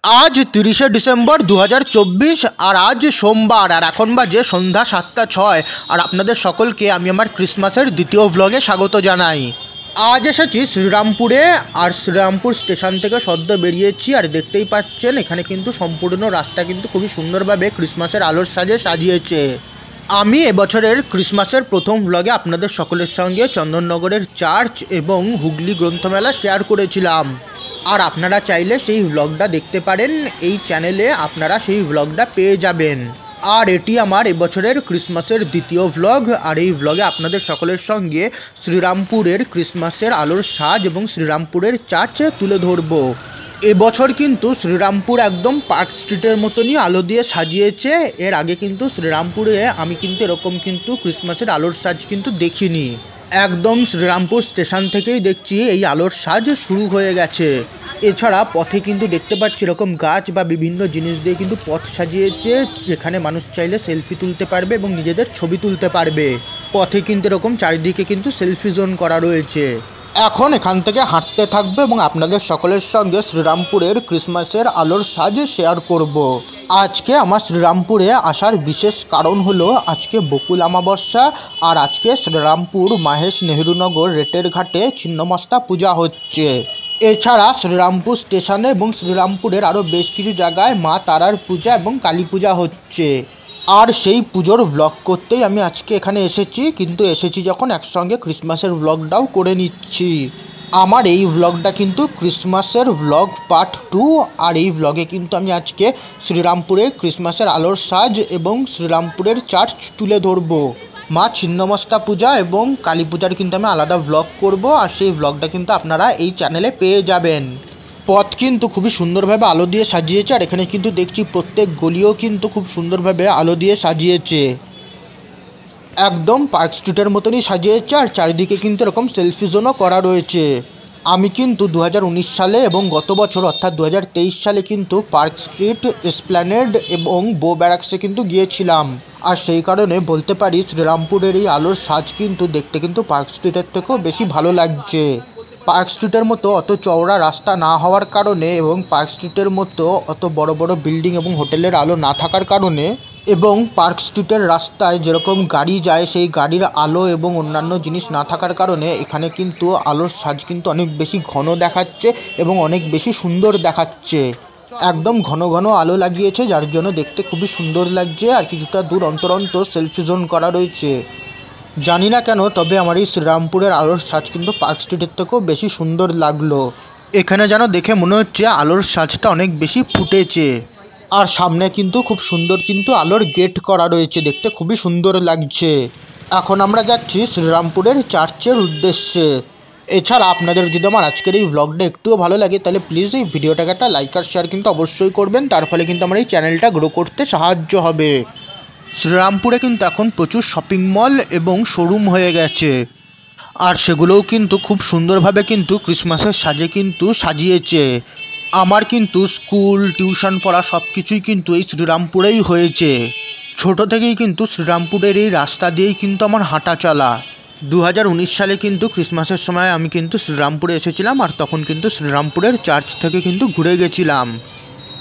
আজ ৩০শে ডিসেম্বর ২০২৪ আর আজ সোমবার আর এখন বাজে সন্ধ্যা ৭টা ৬ আর আপনাদের সকলকে আমি আমার ক্রিসমাসের দ্বিতীয় ভ্লগে স্বাগত জানাই। আজ এসেছি শ্রীরামপুরে আর শ্রীরামপুর স্টেশন থেকে সদ্য বেরিয়েছি আর দেখতেই পাচ্ছেন এখানে কিন্তু সম্পূর্ণ রাস্তা কিন্তু খুবই সুন্দরভাবে ক্রিসমাসের আলোর সাজে সাজিয়েছে। আমি এবছরের ক্রিসমাসের প্রথম ভ্লগে আপনাদের সকলের সঙ্গে চন্দননগরের চার্চ এবং হুগলি গ্রন্থমেলা শেয়ার করেছিলাম, আর আপনারা চাইলে সেই ভ্লগটা দেখতে পারেন। এই চ্যানেলে আপনারা সেই ভ্লগটা পেয়ে যাবেন। আর এটি আমার এবছরের ক্রিসমাসের দ্বিতীয় ভ্লগ, আর এই ভ্লগে আপনাদের সকলের সঙ্গে শ্রীরামপুরের ক্রিসমাসের আলোর সাজ এবং শ্রীরামপুরের চার্চ তুলে ধরবো। এবছর কিন্তু শ্রীরামপুর একদম পার্ক স্ট্রিটের মতনই আলো দিয়ে সাজিয়েছে। এর আগে কিন্তু শ্রীরামপুরে আমি কিন্তু এরকম কিন্তু ক্রিসমাসের আলোর সাজ কিন্তু দেখিনি। একদম শ্রীরামপুর স্টেশন থেকেই দেখছি এই আলোর সাজ শুরু হয়ে গেছে। এছাড়া পথে কিন্তু দেখতে পাচ্ছি এরকম গাছ বা বিভিন্ন জিনিস দিয়ে কিন্তু পথ সাজিয়েছে, যেখানে মানুষ চাইলে সেলফি তুলতে পারবে এবং নিজেদের ছবি তুলতে পারবে। পথে কিন্তু এরকম চারিদিকে কিন্তু সেলফি জোন করা রয়েছে। এখন এখান থেকে হাঁটতে থাকবে এবং আপনাদের সকলের সঙ্গে শ্রীরামপুরের ক্রিসমাসের আলোর সাজ শেয়ার করব। আজকে আমার শ্রীরামপুরে আসার বিশেষ কারণ হলো আজকে বকুল অমাবস্যা, আর আজকে শ্রীরামপুর মাহেশ নেহরুনগর রেটের ঘাটে ছিন্নমস্তা পূজা হচ্ছে। এছাড়া শ্রীরামপুর স্টেশনে এবং শ্রীরামপুরের আরও বেশ কিছু জায়গায় মা তারার পূজা এবং কালী পূজা হচ্ছে। আর সেই পুজোর ব্লগ করতেই আমি আজকে এখানে এসেছি, কিন্তু এসেছি যখন একসঙ্গে ক্রিসমাসের ব্লগটাও করে নিচ্ছি। আমার এই ব্লগটা কিন্তু ক্রিসমাসের ব্লগ পার্ট 2, আর এই ব্লগে কিন্তু আমি আজকে শ্রীরামপুরে ক্রিসমাসের আলোর সাজ এবং শ্রীরামপুরের চার্চ তুলে ধরবো। মা ছিন্নমস্তা পূজা এবং কালী পূজার কিন্তু আমি আলাদা ব্লগ করব, আর সেই ব্লগটা কিন্তু আপনারা এই চ্যানেলে পেয়ে যাবেন। পথ কিন্তু খুবই সুন্দরভাবে আলো দিয়ে সাজিয়েছে, আর এখানে কিন্তু দেখছি প্রত্যেক গলিও কিন্তু খুব সুন্দরভাবে আলো দিয়ে সাজিয়েছে। একদম পার্ক স্ট্রিটের মতনই সাজিয়েছে, আর চারিদিকে কিন্তু এরকম সেলফি জোনও করা রয়েছে। আমি কিন্তু 2019 সালে এবং গত বছর অর্থাৎ 2023 সালে কিন্তু পার্ক স্ট্রিট, এসপ্ল্যানেড এবং বো ব্যারাক্সে কিন্তু গিয়েছিলাম। আর সেই কারণে বলতে পারি শ্রীরামপুরের এই আলোর সাজ কিন্তু দেখতে কিন্তু পার্ক স্ট্রিটের থেকেও বেশি ভালো লাগছে। পার্ক স্ট্রিটের মতো অত চওড়া রাস্তা না হওয়ার কারণে এবং পার্ক স্ট্রিটের মতো অত বড় বড় বিল্ডিং এবং হোটেলের আলো না থাকার কারণে এবং পার্ক স্ট্রিটের রাস্তায় যেরকম গাড়ি যায় সেই গাড়ির আলো এবং অন্যান্য জিনিস না থাকার কারণে এখানে কিন্তু আলোর সাজ কিন্তু অনেক বেশি ঘন দেখাচ্ছে এবং অনেক বেশি সুন্দর দেখাচ্ছে। একদম ঘন ঘন আলো লাগিয়েছে, যার জন্য দেখতে খুবই সুন্দর লাগছে। আর কিছুটা দূর অন্তর অন্তর সেলফি জোন করা রয়েছে। জানি না কেন, তবে আমার এই শ্রীরামপুরের আলোর সাজ কিন্তু পার্ক স্ট্রিটের থেকেও বেশি সুন্দর লাগলো। এখানে যেন দেখে মনে হচ্ছে আলোর সাজটা অনেক বেশি ফুটেছে। আর সামনে কিন্তু খুব সুন্দর কিন্তু আলোর গেট করা রয়েছে, দেখতে খুবই সুন্দর লাগছে। এখন আমরা যাচ্ছি শ্রীরামপুরের চার্চের উদ্দেশ্যে। এছাড়া আপনাদের যদি আমার আজকের এই ব্লগটা একটুও ভালো লাগে তাহলে প্লিজ এই ভিডিওটাকে একটা লাইক আর শেয়ার কিন্তু অবশ্যই করবেন, তার ফলে কিন্তু আমার এই চ্যানেলটা গ্রো করতে সাহায্য হবে। শ্রীরামপুরে কিন্তু এখন প্রচুর শপিং মল এবং শোরুম হয়ে গেছে, আর সেগুলোও কিন্তু খুব সুন্দরভাবে কিন্তু ক্রিসমাসের সাজে কিন্তু সাজিয়েছে। আমার কিন্তু স্কুল, টিউশন পড়া সব কিছুই কিন্তু এই শ্রীরামপুরেই হয়েছে। ছোট থেকেই কিন্তু শ্রীরামপুরের এই রাস্তা দিয়েই কিন্তু আমার হাঁটা চলা। 2019 সালে কিন্তু ক্রিসমাসের সময় আমি কিন্তু শ্রীরামপুরে এসেছিলাম, আর তখন কিন্তু শ্রীরামপুরের চার্চ থেকে কিন্তু ঘুরে গেছিলাম।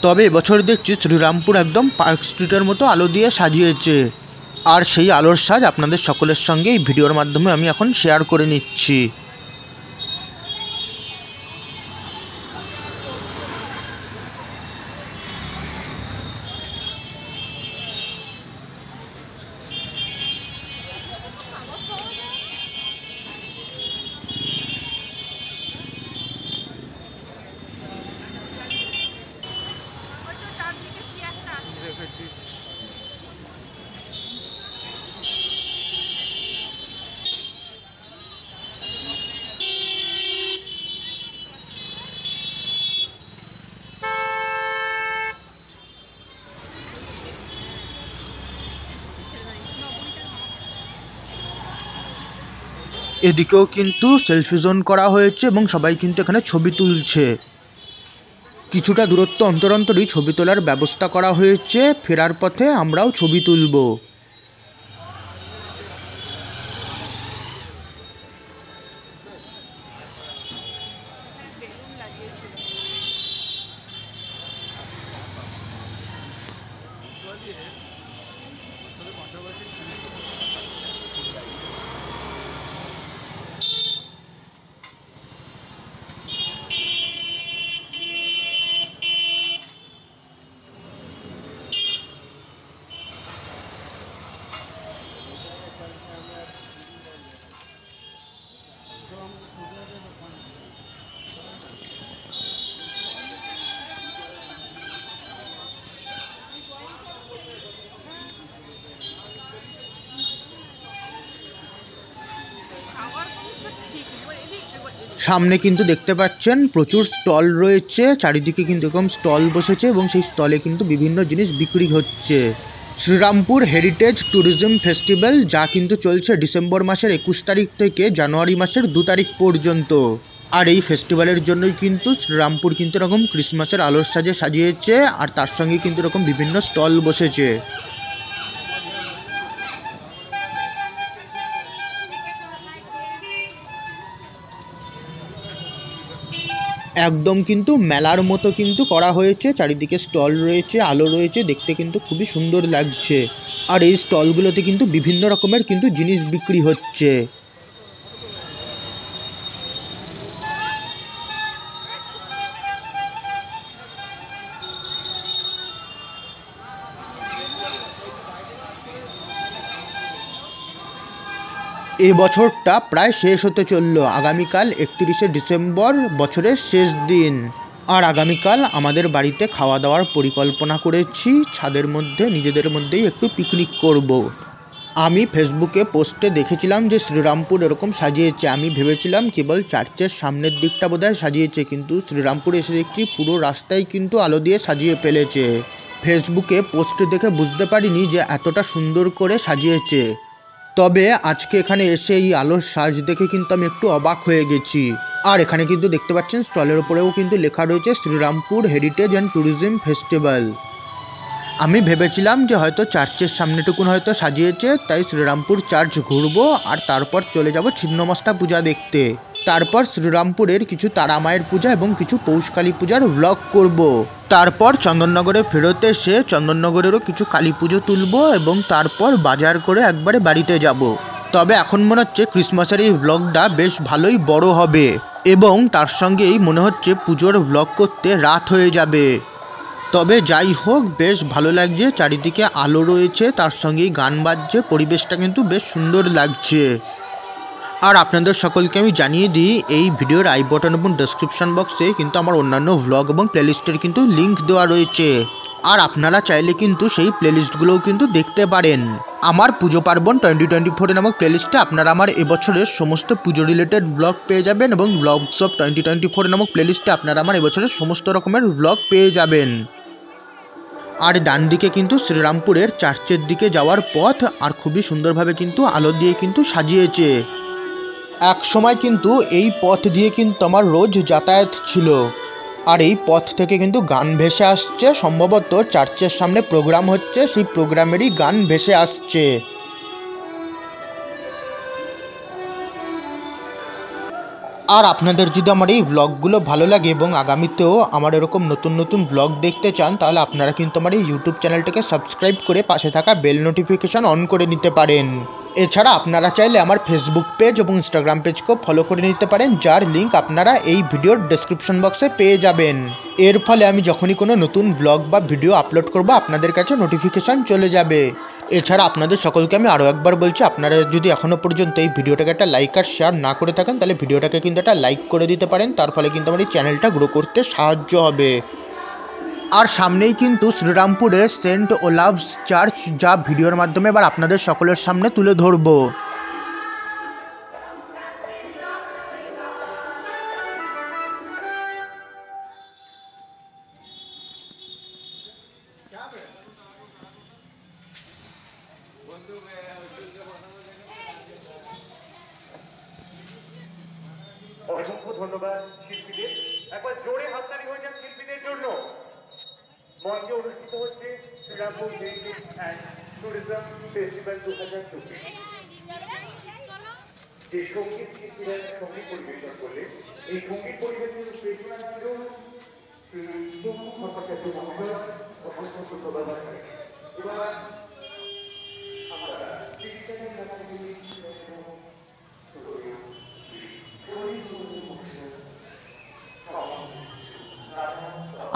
তবে এবছর দেখছি শ্রীরামপুর একদম পার্ক স্ট্রিটের মতো আলো দিয়ে সাজিয়েছে, আর সেই আলোর সাজ আপনাদের সকলের সঙ্গে এই ভিডিওর মাধ্যমে আমি এখন শেয়ার করে নিচ্ছি। এদিকেও কিন্তু সেলফি জোন করা হয়েছে এবং সবাই কিন্তু এখানে ছবি তুলছে। কিছুটা দূরত্ব অন্তর অন্তরই ছবি তোলার ব্যবস্থা করা হয়েছে। ফেরার পথে আমরাও ছবি তুলব। সামনে কিন্তু দেখতে পাচ্ছেন প্রচুর স্টল রয়েছে, চারিদিকে কিন্তু এরকম স্টল বসেছে এবং সেই স্টলে কিন্তু বিভিন্ন জিনিস বিক্রি হচ্ছে। শ্রীরামপুর হেরিটেজ ট্যুরিজম ফেস্টিভ্যাল, যা কিন্তু চলছে ডিসেম্বর মাসের 21 তারিখ থেকে জানুয়ারি মাসের 2 তারিখ পর্যন্ত। আর এই ফেস্টিভ্যালের জন্যই কিন্তু শ্রীরামপুর কিন্তু এরকম ক্রিসমাসের আলোর সাজে সাজিয়েছে, আর তার সঙ্গে কিন্তু এরকম বিভিন্ন স্টল বসেছে। একদম কিন্তু মেলার মতো কিন্তু করা হয়েছে, চারিদিকে স্টল রয়েছে, আলো রয়েছে, দেখতে কিন্তু খুবই সুন্দর লাগছে। আর এই স্টলগুলোতে কিন্তু বিভিন্ন রকমের কিন্তু জিনিস বিক্রি হচ্ছে। এই বছরটা প্রায় শেষ হতে চলল, আগামীকাল 31শে ডিসেম্বর, বছরের শেষ দিন। আর আগামীকাল আমাদের বাড়িতে খাওয়া দাওয়ার পরিকল্পনা করেছি, ছাদের মধ্যে নিজেদের মধ্যেই একটু পিকনিক করব। আমি ফেসবুকে পোস্টে দেখেছিলাম যে শ্রীরামপুর এরকম সাজিয়েছে, আমি ভেবেছিলাম কেবল চার্চের সামনের দিকটা বোধহয় সাজিয়েছে, কিন্তু শ্রীরামপুর এসে দেখছি পুরো রাস্তায় কিন্তু আলো দিয়ে সাজিয়ে ফেলেছে। ফেসবুকে পোস্ট দেখে বুঝতে পারিনি যে এতটা সুন্দর করে সাজিয়েছে। তবে আজকে এখানে এসে এই আলোর সাজ দেখে কিন্তু আমি একটু অবাক হয়ে গেছি। আর এখানে কিন্তু দেখতে পাচ্ছেন স্টলের উপরেও কিন্তু লেখা রয়েছে Srirampur heritage and tourism festival. আমি ভেবেছিলাম যে হয়তো চার্চের সামনেটুকুন হয়তো সাজিয়েছে, তাই শ্রীরামপুর চার্চ ঘুরবো আর তারপর চলে যাব ছিন্নমস্তা পূজা দেখতে। তারপর শ্রীরামপুরের কিছু তারামায়ের পূজা এবং কিছু পৌষকালী পূজার ব্লগ করব। তারপর চন্দননগরে ফেরত এসে চন্দননগরেরও কিছু কালী পুজো তুলব এবং তারপর বাজার করে একবারে বাড়িতে যাব। তবে এখন মনে হচ্ছে ক্রিসমাসের এই ব্লগটা বেশ ভালোই বড় হবে এবং তার সঙ্গেই মনে হচ্ছে পুজোর ব্লগ করতে রাত হয়ে যাবে। তবে যাই হোক, বেশ ভালো লাগছে, চারিদিকে আলো রয়েছে, তার সঙ্গেই গান বাজছে, পরিবেশটা কিন্তু বেশ সুন্দর লাগছে। আর আপনাদের সকলকে আমি জানিয়ে দিই, এই ভিডিওর আই বটন এবং ডেসক্রিপশন বক্সে কিন্তু আমার অন্যান্য ভ্লগ এবং প্লেলিস্টের কিন্তু লিঙ্ক দেওয়া রয়েছে। আর আপনারা চাইলে কিন্তু সেই প্লেলিস্টগুলোও কিন্তু দেখতে পারেন। আমার পুজো পার্বণ 2024 নামক প্লেলিস্টে আপনারা আমার এবছরের সমস্ত পুজো রিলেটেড ব্লগ পেয়ে যাবেন এবং ব্লগস অফ 2024 নামক প্লেলিস্টে আপনারা আমার এবছরের সমস্ত রকমের ব্লগ পেয়ে যাবেন। আর ডান দিকে কিন্তু শ্রীরামপুরের চার্চের দিকে যাওয়ার পথ, আর খুবই সুন্দরভাবে কিন্তু আলো দিয়ে কিন্তু সাজিয়েছে। এক সময় কিন্তু এই পথ দিয়ে কিন্তু আমার রোজ যাতায়াত ছিল। আর এই পথ থেকে কিন্তু গান ভেসে আসছে, সম্ভবত চার্চের সামনে প্রোগ্রাম হচ্ছে, সেই প্রোগ্রামেরই গান ভেসে আসছে। আর আপনাদের যদি আমার এই ব্লগগুলো ভালো লাগে এবং আগামীতেও আমার এরকম নতুন নতুন ব্লগ দেখতে চান, তাহলে আপনারা কিন্তু আমার এই ইউটিউব চ্যানেলটাকে সাবস্ক্রাইব করে পাশে থাকা বেল নোটিফিকেশান অন করে নিতে পারেন। এছাড়া আপনারা চাইলে আমার ফেসবুক পেজ এবং ইনস্টাগ্রাম পেজকেও ফলো করে নিতে পারেন, যার লিঙ্ক আপনারা এই ভিডিওর ডেসক্রিপশন বক্সে পেয়ে যাবেন। এর ফলে আমি যখনই কোনো নতুন ব্লগ বা ভিডিও আপলোড করব, আপনাদের কাছে নোটিফিকেশান চলে যাবে। এছাড়া আপনাদের সকলকে আমি আরও একবার বলছি, আপনারা যদি এখনও পর্যন্ত এই ভিডিওটাকে একটা লাইক আর শেয়ার না করে থাকেন, তাহলে ভিডিওটাকে কিন্তু একটা লাইক করে দিতে পারেন, তার ফলে কিন্তু আমার এই চ্যানেলটা গ্রো করতে সাহায্য হবে। আর সামনেই কিন্তু শ্রীরামপুরের সেন্ট ওলাভস চার্চ, যা ভিডিওর মাধ্যমে এবার আপনাদের সকলের সামনে তুলে ধরবো। অসংখ্য ধন্যবাদ শিল্পীদের, একবার জোরে হাততালি হয়ে যান শিল্পীদের জন্য। মঞ্চে অনুষ্ঠিত হচ্ছে Srirampur heritage and tourism festival 2024। যে সঙ্গীত শিল্পীরা সঙ্গীত পরিবেশন করলে এই সঙ্গীত পরিবেশনের প্রেরণা ছিল শ্রী ভট্টাচার্য মহাশয়। অসংখ্য ধন্যবাদ।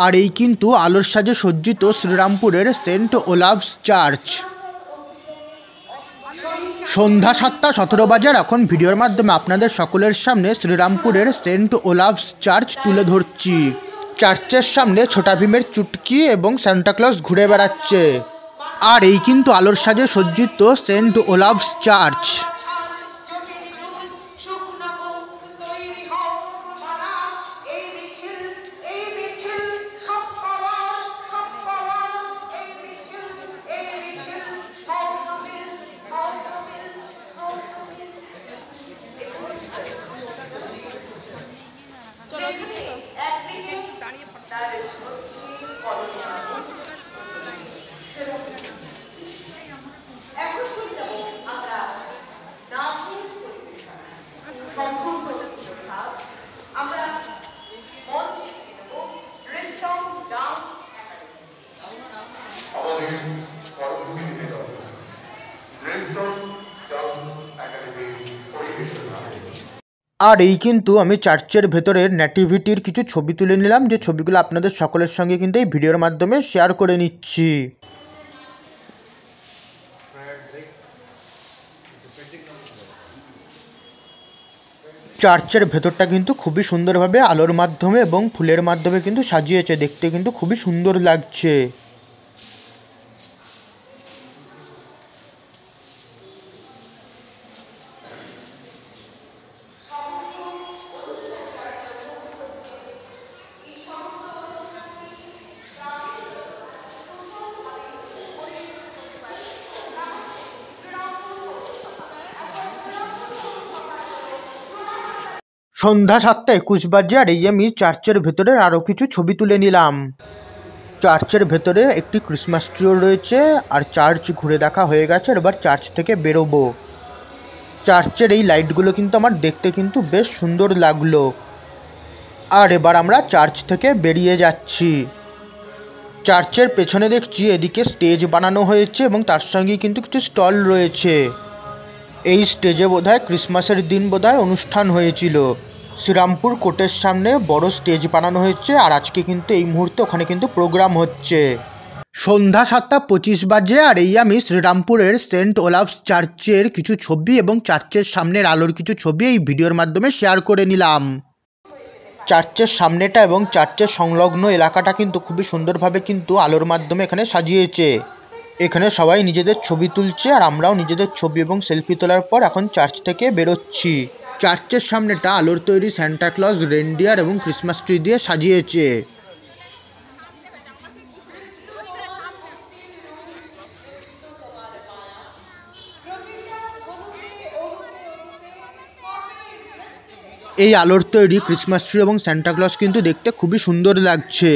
আর এই কিন্তু আলোর সাজে সজ্জিত শ্রীরামপুরের সেন্ট ওলাভস চার্চ। সন্ধ্যা 7:17 বাজে। এখন ভিডিওর মাধ্যমে আপনাদের সকলের সামনে শ্রীরামপুরের সেন্ট ওলাভস চার্চ তুলে ধরছি। চার্চের সামনে ছোটা ভীমের চুটকি এবং সান্টাক্লজ ঘুরে বেড়াচ্ছে। আর এই কিন্তু আলোর সাজে সজ্জিত সেন্ট ওলাভস চার্চ। আর এই কিন্তু আমি চার্চের ভেতরের নেটিভিটির কিছু ছবি তুলে নিলাম, যে ছবিগুলো আপনাদের সকলের সঙ্গে কিন্তু এই ভিডিওর মাধ্যমে শেয়ার করে নিচ্ছি। চার্চের ভেতরটা কিন্তু খুবই সুন্দরভাবে আলোর মাধ্যমে এবং ফুলের মাধ্যমে কিন্তু সাজিয়েছে, দেখতে কিন্তু খুবই সুন্দর লাগছে। সন্ধ্যা 7:21 বাজে। আর এই আমি চার্চের ভেতরে আরও কিছু ছবি তুলে নিলাম। চার্চের ভেতরে একটি ক্রিসমাস ট্রিও রয়েছে। আর চার্চ ঘুরে দেখা হয়ে গেছে, এবার চার্চ থেকে বেরোবো। চার্চের এই লাইটগুলো কিন্তু আমার দেখতে কিন্তু বেশ সুন্দর লাগলো। আর এবার আমরা চার্চ থেকে বেরিয়ে যাচ্ছি। চার্চের পেছনে দেখছি এদিকে স্টেজ বানানো হয়েছে এবং তার সঙ্গে কিন্তু কিছু স্টল রয়েছে। এই স্টেজে বোধহয় ক্রিসমাসের দিন বোধহয় অনুষ্ঠান হয়েছিল। শ্রীরামপুর কোর্টের সামনে বড় স্টেজ বানানো হয়েছে। আর আজকে কিন্তু এই মুহূর্তে ওখানে কিন্তু প্রোগ্রাম হচ্ছে। সন্ধ্যা 7:25 বাজে। আর এই আমি শ্রীরামপুরের সেন্ট ওলাভস চার্চের কিছু ছবি এবং চার্চের সামনের আলোর কিছু ছবি এই ভিডিওর মাধ্যমে শেয়ার করে নিলাম। চার্চের সামনেটা এবং চার্চের সংলগ্ন এলাকাটা কিন্তু খুবই সুন্দরভাবে কিন্তু আলোর মাধ্যমে এখানে সাজিয়েছে। এখানে সবাই নিজেদের ছবি তুলছে, আর আমরাও নিজেদের ছবি এবং সেলফি তোলার পর এখন চার্চ থেকে বেরোচ্ছি। চার্চের সামনেটা আলোর তৈরি সান্টাক্লজ, রেনডিয়ার এবং ক্রিসমাস ট্রি দিয়ে সাজিয়েছে। এই আলোর তৈরি ক্রিসমাস ট্রি এবং সান্টাক্লজ কিন্তু দেখতে খুবই সুন্দর লাগছে।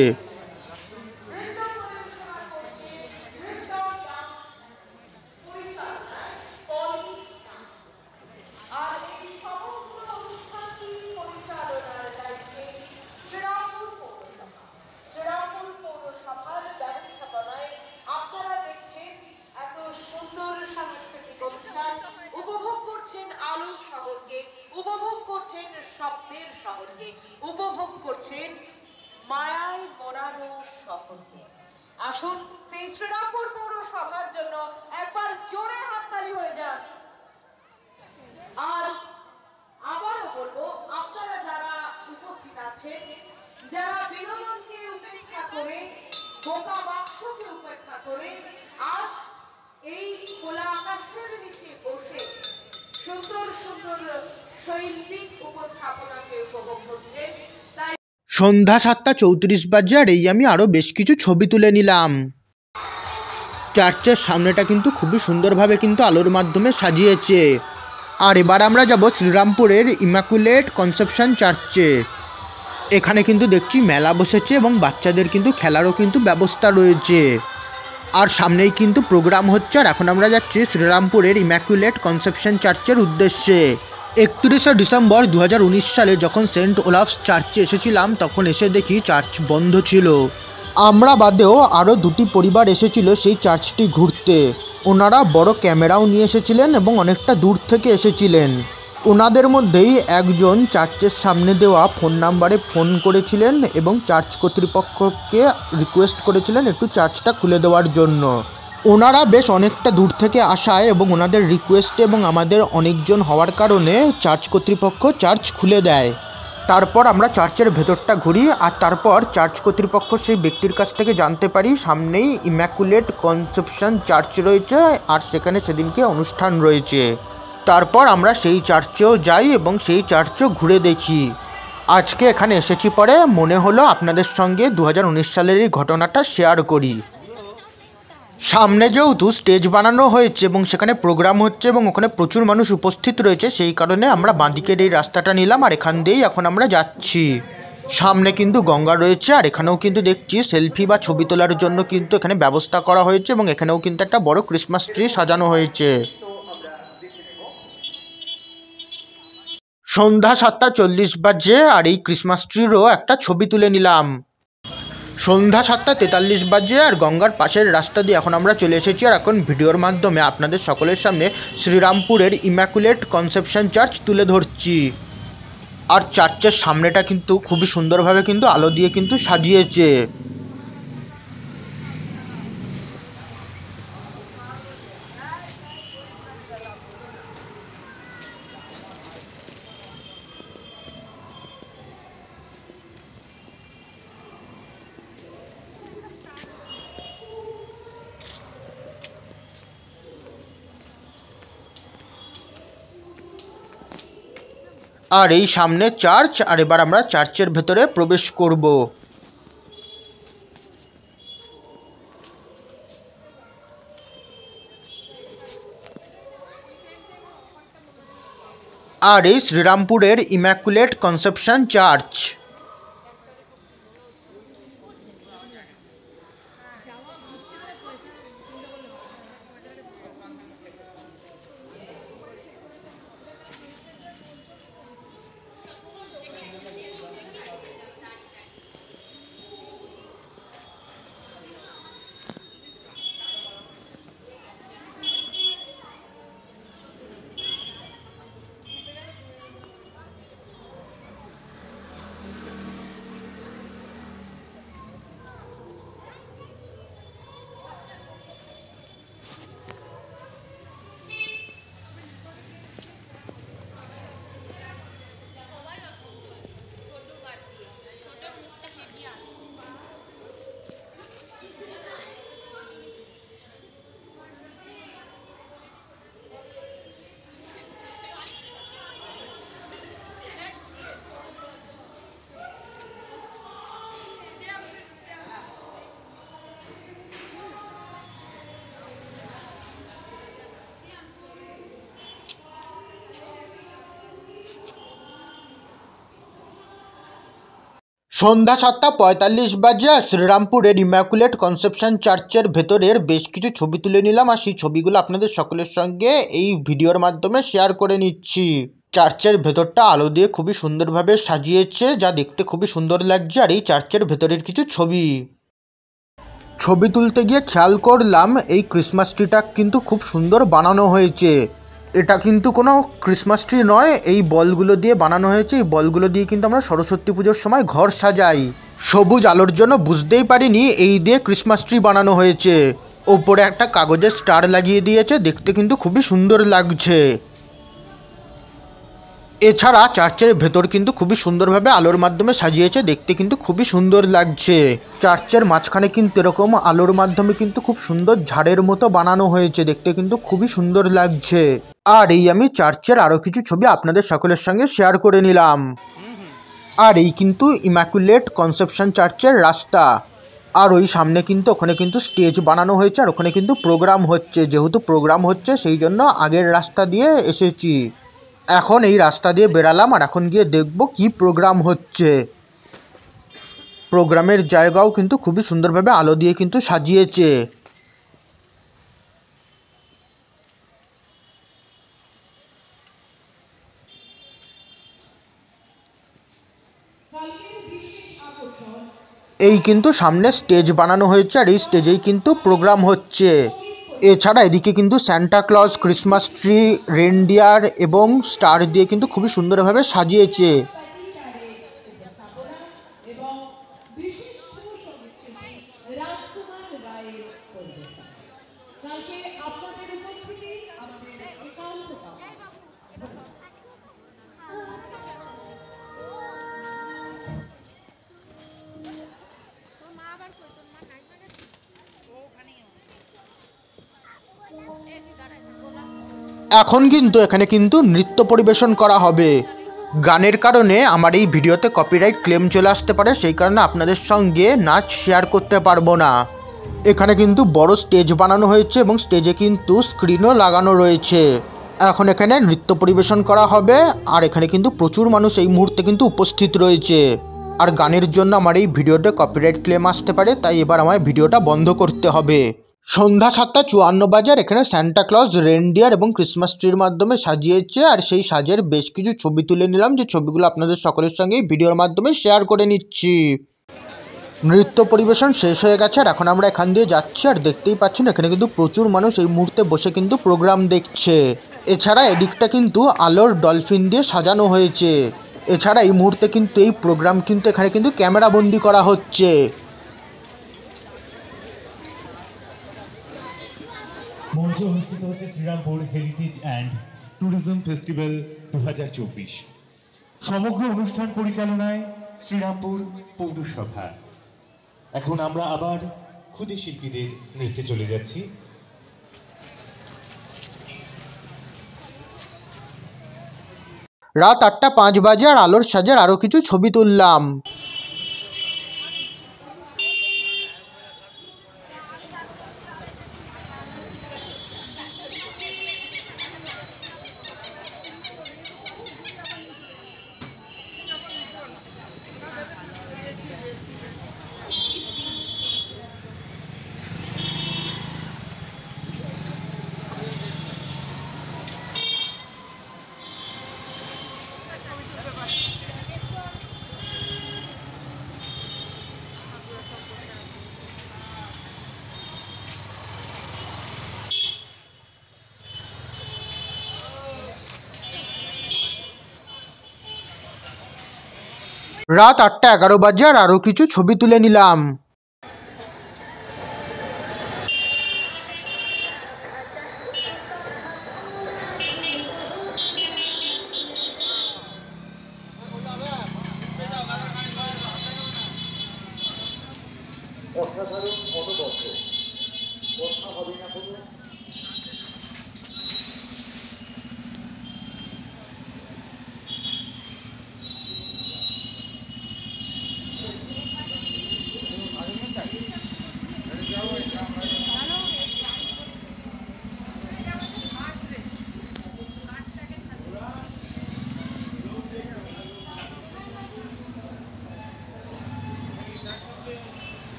উপভোগ করছেন মায়ায় মোড়ানো শহরকে। আসুন সেই শ্রীরামপুর পৌরসভার জন্য একবার জোরে হাততালি হয়ে যান। আর আবারও বলবো, আপনারা যারা উপস্থিত আছেন, যারা বিনোদনকে উপেক্ষা করে, বোকা বাক্সকে উপেক্ষা করে আজ এই খোলা আকাশের নিচে বসে সুন্দর সুন্দর শৈল্পিক উপস্থাপনাকে উপভোগ করছেন, তাই সন্ধ্যা 7:34 বাজে। আর এই আমি আরও বেশ কিছু ছবি তুলে নিলাম। চার্চের সামনেটা কিন্তু খুবই সুন্দরভাবে কিন্তু আলোর মাধ্যমে সাজিয়েছে। আর এবার আমরা যাব শ্রীরামপুরের ইমাকুলেট কনসেপশন চার্চে। এখানে কিন্তু দেখছি মেলা বসেছে এবং বাচ্চাদের কিন্তু খেলারও কিন্তু ব্যবস্থা রয়েছে। আর সামনেই কিন্তু প্রোগ্রাম হচ্ছে। আর এখন আমরা যাচ্ছি শ্রীরামপুরের ইমাকুলেট কনসেপশন চার্চের উদ্দেশ্যে। 31শে ডিসেম্বর 2019 সালে যখন সেন্ট ওলাভস চার্চে এসেছিলাম, তখন এসে দেখি চার্চ বন্ধ ছিল। আমরা বাদেও আরও দুটি পরিবার এসেছিল সেই চার্চটি ঘুরতে। ওনারা বড় ক্যামেরাও নিয়ে এসেছিলেন এবং অনেকটা দূর থেকে এসেছিলেন। ওনাদের মধ্যেই একজন চার্চের সামনে দেওয়া ফোন নাম্বারে ফোন করেছিলেন এবং চার্চ কর্তৃপক্ষকে রিকোয়েস্ট করেছিলেন একটু চার্চটা খুলে দেওয়ার জন্য। ওনারা বেশ অনেকটা দূর থেকে আসায় এবং ওনাদের রিকোয়েস্টে এবং আমাদের অনেকজন হওয়ার কারণে চার্চ কর্তৃপক্ষ চার্চ খুলে দেয়। তারপর আমরা চার্চের ভেতরটা ঘুরি আর তারপর চার্চ কর্তৃপক্ষ সেই ব্যক্তির কাছ থেকে জানতে পারি সামনেই ইম্যাকুলেট কনসেপশন চার্চ রয়েছে আর সেখানে সেদিনকে অনুষ্ঠান রয়েছে। তারপর আমরা সেই চার্চেও যাই এবং সেই চার্চও ঘুরে দেখি। আজকে এখানে এসেছি পরে মনে হলো আপনাদের সঙ্গে 2019 সালের এই ঘটনাটা শেয়ার করি। সামনে যেহেতু স্টেজ বানানো হয়েছে এবং সেখানে প্রোগ্রাম হচ্ছে এবং ওখানে প্রচুর মানুষ উপস্থিত রয়েছে, সেই কারণে আমরা বাঁদিকের এই রাস্তাটা নিলাম আর এখান দিয়েই এখন আমরা যাচ্ছি। সামনে কিন্তু গঙ্গা রয়েছে আর এখানেও কিন্তু দেখছি সেলফি বা ছবি তোলার জন্য কিন্তু এখানে ব্যবস্থা করা হয়েছে এবং এখানেও কিন্তু একটা বড় ক্রিসমাস ট্রি সাজানো হয়েছে। সন্ধ্যা 7:40 বাজে আর এই ক্রিসমাস ট্রিরও একটা ছবি তুলে নিলাম। সন্ধ্যা 7:43 বাজে আর গঙ্গার পাশের রাস্তা দিয়ে এখন আমরা চলে এসেছি আর এখন ভিডিওর মাধ্যমে আপনাদের সকলের সামনে শ্রীরামপুরের ইম্যাকুলেট কনসেপশন চার্চ তুলে ধরছি। আর চার্চের সামনেটা কিন্তু খুবই সুন্দরভাবে কিন্তু আলো দিয়ে কিন্তু সাজিয়েছে। আর এই সামনে চার্চ আর এবার আমরা চার্চের ভেতরে প্রবেশ করব। আর এই শ্রীরামপুরের ইম্যাকুলেট কনসেপশন চার্চ। সন্ধ্যা 7:45 বাজে শ্রীরামপুরের ইম্যাকুলেট কনসেপশন চার্চের ভেতরের বেশ কিছু ছবি তুলে নিলাম আর সেই ছবিগুলো আপনাদের সকলের সঙ্গে এই ভিডিওর মাধ্যমে শেয়ার করে নিচ্ছি। চার্চের ভেতরটা আলো দিয়ে খুবই সুন্দরভাবে সাজিয়েছে, যা দেখতে খুবই সুন্দর লাগছে। আর এই চার্চের ভেতরের কিছু ছবি তুলতে গিয়ে খেয়াল করলাম এই ক্রিসমাস ট্রিটা কিন্তু খুব সুন্দর বানানো হয়েছে। এটা কিন্তু কোনো ক্রিসমাস ট্রি নয়, এই বলগুলো দিয়ে বানানো হয়েছে। এই বলগুলো দিয়ে কিন্তু আমরা সরস্বতী পুজোর সময় ঘর সাজাই। সবুজ আলোর জন্য বুঝতেই পারিনি এই দিয়ে ক্রিসমাস ট্রি বানানো হয়েছে। ওপরে একটা কাগজের স্টার লাগিয়ে দিয়েছে, দেখতে কিন্তু খুবই সুন্দর লাগছে। এছাড়া চার্চের ভেতর কিন্তু খুবই সুন্দরভাবে আলোর মাধ্যমে সাজিয়েছে, দেখতে কিন্তু খুবই সুন্দর লাগছে। চার্চের মাঝখানে কিন্তু এরকম আলোর মাধ্যমে কিন্তু খুব সুন্দর ঝাড়ের মতো বানানো হয়েছে, দেখতে কিন্তু খুবই সুন্দর লাগছে। আর এই আমি চার্চের আরও কিছু ছবি আপনাদের সকলের সঙ্গে শেয়ার করে নিলাম। আর এই কিন্তু ইম্যাকুলেট কনসেপশন চার্চের রাস্তা। আর ওই সামনে কিন্তু ওখানে কিন্তু স্টেজ বানানো হয়েছে আর ওখানে কিন্তু প্রোগ্রাম হচ্ছে। যেহেতু প্রোগ্রাম হচ্ছে সেই জন্য আগের রাস্তা দিয়ে এসেছি। এখন এই রাস্তা দিয়ে বেরালাম আর এখন গিয়ে দেখব কি প্রোগ্রাম হচ্ছে। প্রোগ্রামের জায়গাও কিন্তু খুবই সুন্দরভাবে আলো দিয়ে কিন্তু সাজিয়েছে। কালকের বিশেষ আকর্ষণ এই কিন্তু সামনে স্টেজ বানানো হয়েছে আর এই স্টেজেই কিন্তু প্রোগ্রাম হচ্ছে। এছাড়া এদিকে কিন্তু Santa Claus, Christmas tree, reindeer এবং স্টার দিয়ে কিন্তু খুবই সুন্দরভাবে সাজিয়েছে। এখন কিন্তু এখানে কিন্তু নৃত্য পরিবেশন করা হবে। গানের কারণে আমার এই ভিডিওতে কপিরাইট ক্লেম চলে আসতে পারে, সেই কারণে আপনাদের সঙ্গে নাচ শেয়ার করতে পারবো না। এখানে কিন্তু বড় স্টেজ বানানো হয়েছে এবং স্টেজে কিন্তু স্ক্রিনও লাগানো রয়েছে। এখন এখানে নৃত্য পরিবেশন করা হবে আর এখানে কিন্তু প্রচুর মানুষ এই মুহূর্তে কিন্তু উপস্থিত রয়েছে। আর গানের জন্য আমার এই ভিডিওতে কপিরাইট ক্লেম আসতে পারে, তাই এবার আমার ভিডিওটা বন্ধ করতে হবে। সন্ধ্যা 7:54 বাজে আর এখানে সান্টা ক্লজ, রেনডিয়ার এবং ক্রিসমাস ট্রির মাধ্যমে সাজিয়েছে আর সেই সাজের বেশ কিছু ছবি তুলে নিলাম, যে ছবিগুলো আপনাদের সকলের সঙ্গে এই ভিডিওর মাধ্যমে শেয়ার করে নিচ্ছি। নৃত্য পরিবেশন শেষ হয়ে গেছে আর এখন আমরা এখান দিয়ে যাচ্ছি আর দেখতেই পাচ্ছেন এখানে কিন্তু প্রচুর মানুষ এই মুহূর্তে বসে কিন্তু প্রোগ্রাম দেখছে। এছাড়া এদিকটা কিন্তু আলোর ডলফিন দিয়ে সাজানো হয়েছে। এছাড়া এই মুহূর্তে কিন্তু এই প্রোগ্রাম কিন্তু এখানে কিন্তু ক্যামেরা বন্দি করা হচ্ছে। মঞ্চে অনুষ্ঠিত হচ্ছে Srirampur heritage and tourism festival 2024। সমগ্র অনুষ্ঠান পরিচালনায় শ্রীরামপুর পৌরসভা। এখন আমরা আবার ক্ষুদে শিল্পীদের নৃত্যে চলে যাচ্ছি। রাত 8:05 বাজে আর আলোর সাজের আরও কিছু ছবি তুললাম। রাত 8:11 বাজে আর আরও কিছু ছবি তুলে নিলাম। অসাধারণ অনবদ্য কথা হবে না কোনো।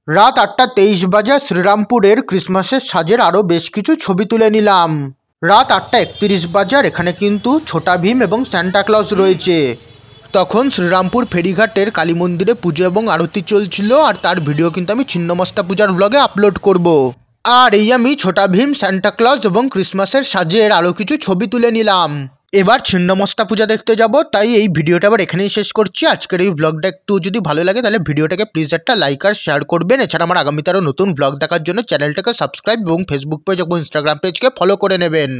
রাত 8:23 বাজে শ্রীরামপুরের ক্রিসমাসের সাজের আরও বেশ কিছু ছবি তুলে নিলাম। রাত 8:31 বাজে আর এখানে কিন্তু ছোটা ভীম এবং সান্টা ক্লজ রয়েছে। তখন শ্রীরামপুর ফেরিঘাটের কালী মন্দিরে পুজো এবং আরতি চলছিল আর তার ভিডিও কিন্তু আমি ছিন্নমস্তা পূজার ব্লগে আপলোড করব। আর এই আমি ছোটা ভীম, সান্টা ক্লজ এবং ক্রিসমাসের সাজের আরও কিছু ছবি তুলে নিলাম। এবার ছিন্নমস্তা পূজা দেখতে যাব, তাই এই ভিডিওটা আবার এখানেই শেষ করছি। আজকের এই ব্লগটা একটু যদি ভালো লাগে তাহলে ভিডিওটাকে প্লিজ একটা লাইক আর শেয়ার করবেন। এছাড়া আমার আগামীতে আরও নতুন ব্লগ দেখার জন্য চ্যানেলটাকে সাবস্ক্রাইব এবং ফেসবুক পেজ এবং ইনস্টাগ্রাম পেজকে ফলো করে নেবেন।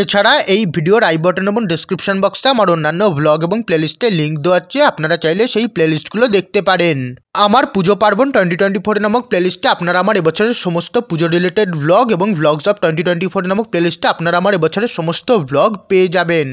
এছাড়া এই ভিডিওর আই বাটন এবং ডেসক্রিপশন বক্সে আমার অন্যান্য ব্লগ এবং প্লেলিস্টের লিঙ্ক দেওয়া আছে, আপনারা চাইলে সেই প্লেলিস্টগুলো দেখতে পারেন। আমার পুজো পার্বণ 2024 নামক প্লেলিস্টে আপনারা আমার এবছরের সমস্ত পুজো রিলেটেড ব্লগ এবং ব্লগস অফ 2024 নামক প্লেলিস্টে আপনারা আমার এবছরের সমস্ত ব্লগ পেয়ে যাবেন।